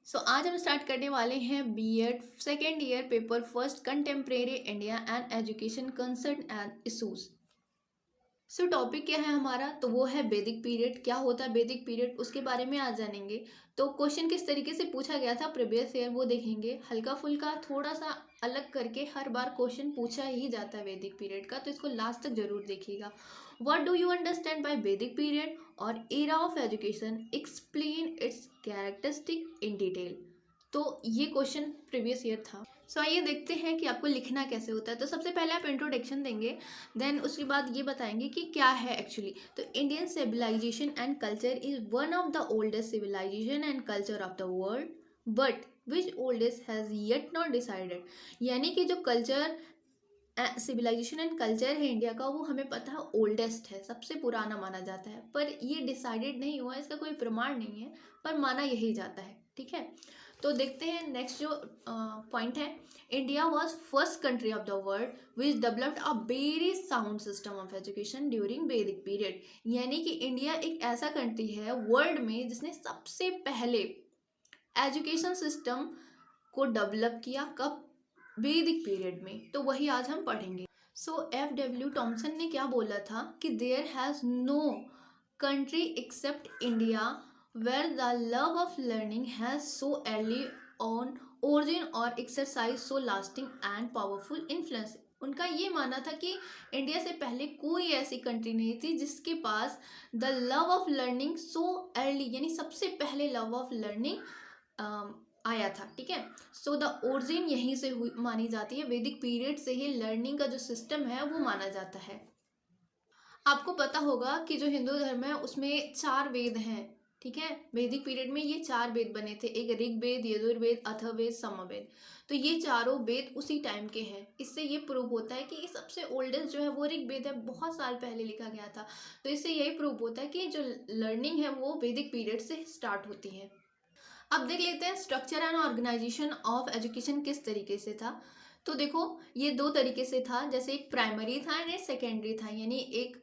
आज हम स्टार्ट करने वाले हैं BEd second year paper first contemporary India and education concern and issues. Topic क्या है हमारा, तो वो है वैदिक पीरियड। क्या होता है वैदिक पीरियड, उसके बारे में आज जानेंगे। तो क्वेश्चन किस तरीके से पूछा गया था प्रीवियस ईयर वो देखेंगे। हल्का फुल्का थोड़ा सा अलग करके हर बार क्वेश्चन पूछा ही जाता है वैदिक पीरियड का, तो इसको लास्ट तक जरूर देखिएगा। What do you understand by वैदिक पीरियड और era of education, explain it's characteristic in detail. तो ये क्वेश्चन प्रीवियस ईयर था। आइए देखते हैं कि आपको लिखना कैसे होता है। तो सबसे पहले आप इंट्रोडक्शन देंगे, देन उसके बाद ये बताएंगे कि क्या है एक्चुअली। तो Indian civilisation and culture is one of the oldest civilisation and culture of the world, but which oldest has yet not decided. यानी कि जो कल्चर सिविलाइजेशन एंड कल्चर है इंडिया का, वो हमें पता है ओल्डेस्ट है, सबसे पुराना माना जाता है, पर ये डिसाइडेड नहीं हुआ, इसका कोई प्रमाण नहीं है, पर माना यही जाता है। ठीक है, तो देखते हैं नेक्स्ट जो पॉइंट है। India was first country of the world which developed a very sound system of education during वैदिक पीरियड। यानी कि इंडिया एक ऐसा कंट्री है वर्ल्ड में जिसने सबसे पहले एजुकेशन सिस्टम को डेवलप किया। कब? वैदिक पीरियड में। तो वही आज हम पढ़ेंगे। F.W. टॉमसन ने क्या बोला था कि there has no country except India where the love of learning has so early on origin or exercise so lasting and powerful influence। उनका ये मानना था कि इंडिया से पहले कोई ऐसी कंट्री नहीं थी जिसके पास the love of learning so early, यानी सबसे पहले लव ऑफ लर्निंग आया था। ठीक है, द ओरिजिन यहीं से हुई मानी जाती है, वैदिक पीरियड से ही लर्निंग का जो सिस्टम है वो माना जाता है। आपको पता होगा कि जो हिंदू धर्म है उसमें 4 वेद हैं। ठीक है, वैदिक पीरियड में ये 4 वेद बने थे, एक ऋग्वेद, यजुर्वेद, अथर्ववेद, सामवेद। तो ये चारों वेद उसी टाइम के हैं। इससे ये प्रूव होता है कि सबसे ओल्डेस्ट जो है वो ऋग्वेद है, बहुत साल पहले लिखा गया था। तो इससे यही प्रूव होता है कि जो लर्निंग है वो वैदिक पीरियड से स्टार्ट होती है। अब देख लेते हैं structure and organisation of education किस तरीके से था। तो देखो, ये 2 तरीके से था, जैसे एक प्राइमरी था एंड एक सेकेंडरी था। यानी एक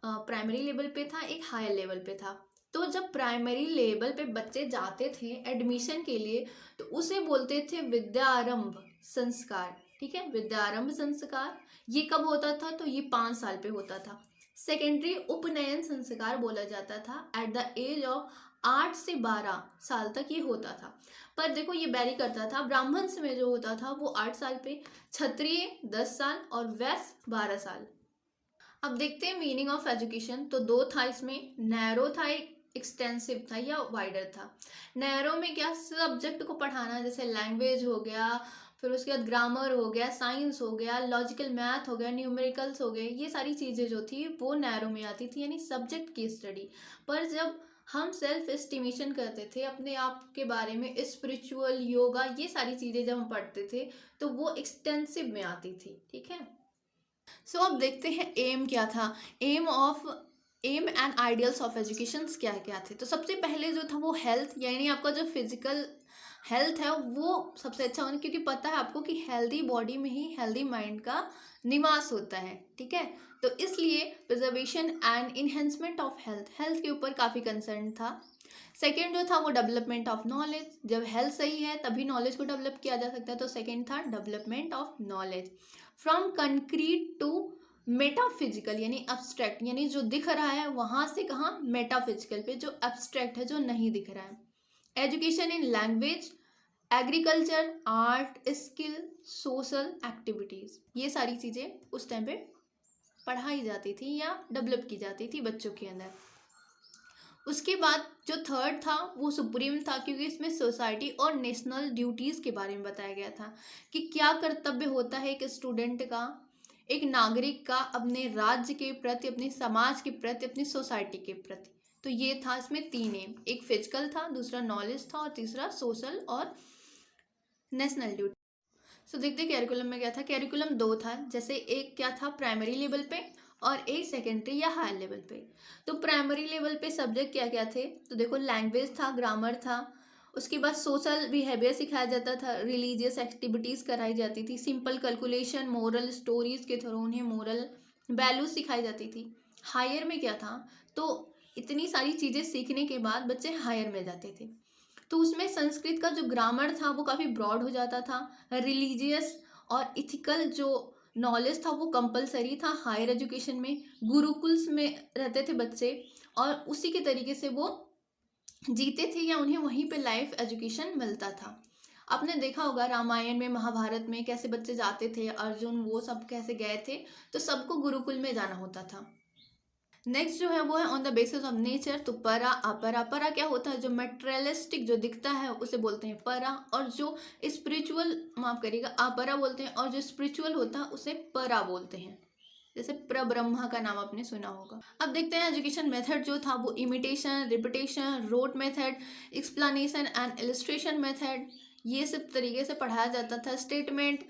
प्राइमरी लेवल पे था, एक हायर लेवल पे था। तो जब प्राइमरी लेवल पे बच्चे जाते थे एडमिशन के लिए, तो उसे बोलते थे विद्यारंभ संस्कार। ठीक है, विद्यारंभ संस्कार। ये कब होता था? तो ये 5 साल पे होता था। सेकेंडरी उपनयन संस्कार बोला जाता था एट द एज ऑफ 8 से 12 साल तक ये होता था। पर देखो, ये वेरी करता था। ब्राह्मण्स में जो होता था वो 8 साल पे, क्षत्रिय 10 साल और वैश्य 12 साल। अब देखते हैं मीनिंग ऑफ एजुकेशन। तो 2 था इसमें, नैरो था, एक एक्सटेंसिव था या वाइडर था। नैरो में क्या, सब्जेक्ट को पढ़ाना, जैसे लैंग्वेज हो गया, फिर उसके बाद ग्रामर हो गया, साइंस हो गया, लॉजिकल मैथ हो गया, न्यूमेरिकल्स हो गए, ये सारी चीज़ें जो थी वो नैरो में आती थी, यानी सब्जेक्ट की स्टडी। पर जब हम सेल्फ एस्टिमेशन करते थे अपने आप के बारे में, स्पिरिचुअल, योगा, ये सारी चीज़ें जब हम पढ़ते थे तो वो एक्सटेंसिव में आती थी। ठीक है, अब देखते हैं एम क्या था। Aim and ideals of education क्या क्या थे। तो सबसे पहले जो था वो हेल्थ, यानी आपका जो फिजिकल हेल्थ है वो सबसे अच्छा होना, क्योंकि पता है आपको कि हेल्दी बॉडी में ही हेल्दी माइंड का निवास होता है। ठीक है, तो इसलिए preservation and enhancement of health के ऊपर काफ़ी कंसर्न था। सेकेंड जो था वो डेवलपमेंट ऑफ नॉलेज। जब हेल्थ सही है तभी नॉलेज को डेवलप किया जा सकता है, तो सेकेंड था development of knowledge. From concrete to metaphysical, यानी अब्स्ट्रैक्ट, यानी जो दिख रहा है वहां से कहाँ, मेटाफिजिकल पे, जो अब्स्ट्रैक्ट है, जो नहीं दिख रहा है। Education in language, agriculture, art, skill, social activities, ये सारी चीजें उस टाइम पे पढ़ाई जाती थी या डेवलप की जाती थी बच्चों के अंदर। उसके बाद जो थर्ड था वो सुप्रीम था, क्योंकि इसमें सोसाइटी और नेशनल ड्यूटीज़ के बारे में बताया गया था कि क्या कर्तव्य होता है एक स्टूडेंट का, एक नागरिक का, अपने राज्य के प्रति, अपने समाज के प्रति, अपनी सोसाइटी के प्रति। तो ये था, इसमें 3 एम, एक फिजिकल था, दूसरा नॉलेज था और तीसरा सोशल और नेशनल ड्यूटी। देखते कैरिकुलम में क्या था। कैरिकुलम 2 था, जैसे एक क्या था प्राइमरी लेवल पे और एक सेकेंडरी या हायर लेवल पे। तो प्राइमरी लेवल पे सब्जेक्ट क्या क्या थे, तो देखो लैंग्वेज था, ग्रामर था, उसके बाद सोशल बिहेवियर सिखाया जाता था, रिलीजियस एक्टिविटीज़ कराई जाती थी, सिंपल कैलकुलेशन, मोरल स्टोरीज के थ्रू उन्हें मोरल वैल्यूज सिखाई जाती थी। हायर में क्या था, तो इतनी सारी चीज़ें सीखने के बाद बच्चे हायर में जाते थे। तो उसमें संस्कृत का जो ग्रामर था वो काफ़ी ब्रॉड हो जाता था। रिलीजियस और इथिकल जो नॉलेज था वो कंपलसरी था हायर एजुकेशन में। गुरुकुल्स में रहते थे बच्चे और उसी के तरीके से वो जीते थे या उन्हें वहीं पे लाइफ एजुकेशन मिलता था। आपने देखा होगा रामायण में, महाभारत में कैसे बच्चे जाते थे, अर्जुन वो सब कैसे गए थे, तो सबको गुरुकुल में जाना होता था। नेक्स्ट जो है वो है on the basis of nature. तो परा अपरा, परा क्या होता है, जो मेटेरियलिस्टिक जो दिखता है उसे बोलते हैं परा, और जो स्पिरिचुअल, माफ करिएगा, अपरा बोलते हैं, और जो स्पिरिचुअल होता है उसे परा बोलते हैं। जैसे प्रब्रह्मा का नाम आपने सुना होगा। अब देखते हैं एजुकेशन मेथड जो था वो imitation, repetition, rote method, explanation and illustration method, ये सब तरीके से पढ़ाया जाता था। Statement,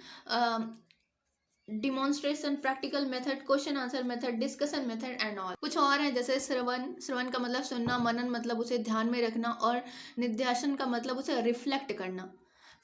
demonstration, practical method, question answer method, discussion method and all. कुछ और है जैसे श्रवण, श्रवण का मतलब सुनना, मनन मतलब उसे ध्यान में रखना, और निध्यासन का मतलब उसे रिफ्लेक्ट करना।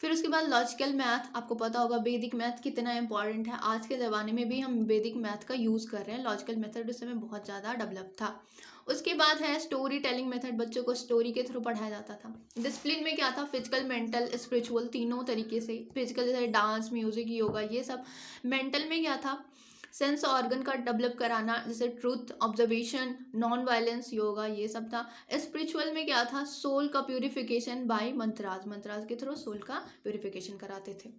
फिर उसके बाद लॉजिकल मैथ, आपको पता होगा वैदिक मैथ कितना इंपॉर्टेंट है। आज के ज़माने में भी हम वैदिक मैथ का यूज़ कर रहे हैं। लॉजिकल मेथड उस समय बहुत ज़्यादा डेवलप था। उसके बाद है स्टोरी टेलिंग मेथड, बच्चों को स्टोरी के थ्रू पढ़ाया जाता था। डिसिप्लिन में क्या था, फिजिकल, मेंटल, स्पिरिचुअल, तीनों तरीके से। फिजिकल जैसे डांस, म्यूजिक, योगा, ये सब। मेंटल में क्या था, सेंस ऑर्गन का डेवलप कराना, जैसे truth, observation, non violence, yoga, ये सब था। स्पिरिचुअल में क्या था, सोल का प्यूरिफिकेशन बाय मंत्राज, मंत्राज के थ्रू सोल का प्यूरिफिकेशन कराते थे।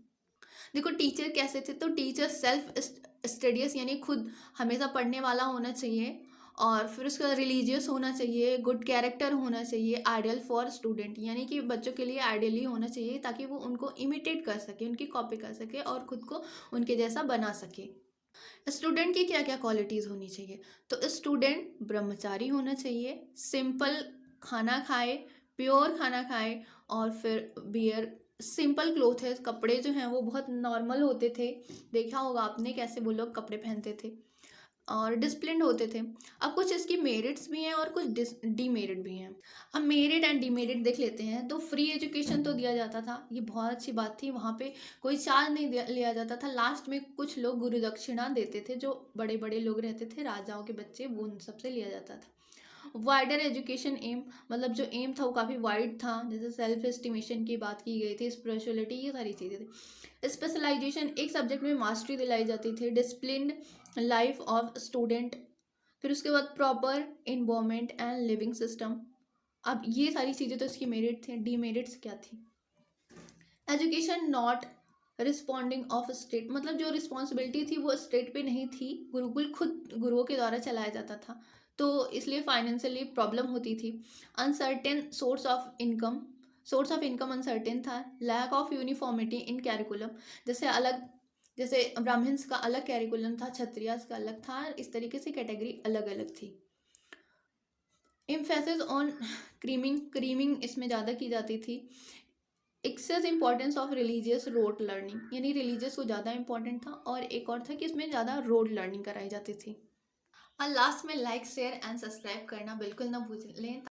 देखो टीचर कैसे थे, तो टीचर सेल्फ स्टडियस यानी खुद हमेशा पढ़ने वाला होना चाहिए, और फिर उसका रिलीजियस होना चाहिए, गुड कैरेक्टर होना चाहिए, आइडियल फॉर स्टूडेंट, यानी कि बच्चों के लिए आइडियल ही होना चाहिए ताकि वो उनको इमिटेट कर सके, उनकी कॉपी कर सके और खुद को उनके जैसा बना सके। स्टूडेंट की क्या क्या क्वालिटीज़ होनी चाहिए, तो स्टूडेंट ब्रह्मचारी होना चाहिए, सिंपल खाना खाए, प्योर खाना खाए, और फिर बियर, सिंपल क्लोथ है, कपड़े जो हैं वो बहुत नॉर्मल होते थे। देखा होगा आपने कैसे वो लोग कपड़े पहनते थे, और डिसिप्लिन्ड होते थे। अब कुछ इसकी मेरिट्स भी हैं और कुछ डीमेरिट भी हैं। अब मेरिट एंड डीमेरिट देख लेते हैं। तो फ्री एजुकेशन तो दिया जाता था, ये बहुत अच्छी बात थी, वहाँ पे कोई चार्ज नहीं लिया जाता था। लास्ट में कुछ लोग गुरु दक्षिणा देते थे, जो बड़े बड़े लोग रहते थे, राजाओं के बच्चे, वो उन सबसे लिया जाता था। वाइडर एजुकेशन एम, मतलब जो एम था वो काफ़ी वाइड था, जैसे सेल्फ एस्टिमेशन की बात की गई थी, स्पिरिचुअलिटी, ये सारी चीज़ें थी। स्पेशलाइजेशन, एक सब्जेक्ट में मास्टरी दिलाई जाती थी। Discipline life of student. फिर उसके बाद proper environment and living system. अब ये सारी चीज़ें तो इसकी मेरिट थे। डीमेरिट्स क्या थी, education not responding of state, मतलब जो रिस्पॉन्सिबिलिटी थी वो स्टेट पे नहीं थी, गुरुकुल खुद गुरुओं के द्वारा चलाया जाता था, तो इसलिए फाइनेंशियली प्रॉब्लम होती थी। Uncertain source of income, source of income uncertain था। Lack of uniformity in curriculum, जैसे अलग, जैसे ब्राह्मण्स का अलग कैरिकुलम था, क्षत्रियास का अलग था, इस तरीके से कैटेगरी अलग अलग थी। एम्फेसिस ऑन क्रीमिंग, क्रीमिंग इसमें ज़्यादा की जाती थी। Excess importance of religious rote learning, यानी रिलीजियस को ज़्यादा इंपॉर्टेंट था, और एक और था कि इसमें ज़्यादा रोड लर्निंग कराई जाती थी। और लास्ट में लाइक, शेयर एंड सब्सक्राइब करना बिल्कुल ना भूलें।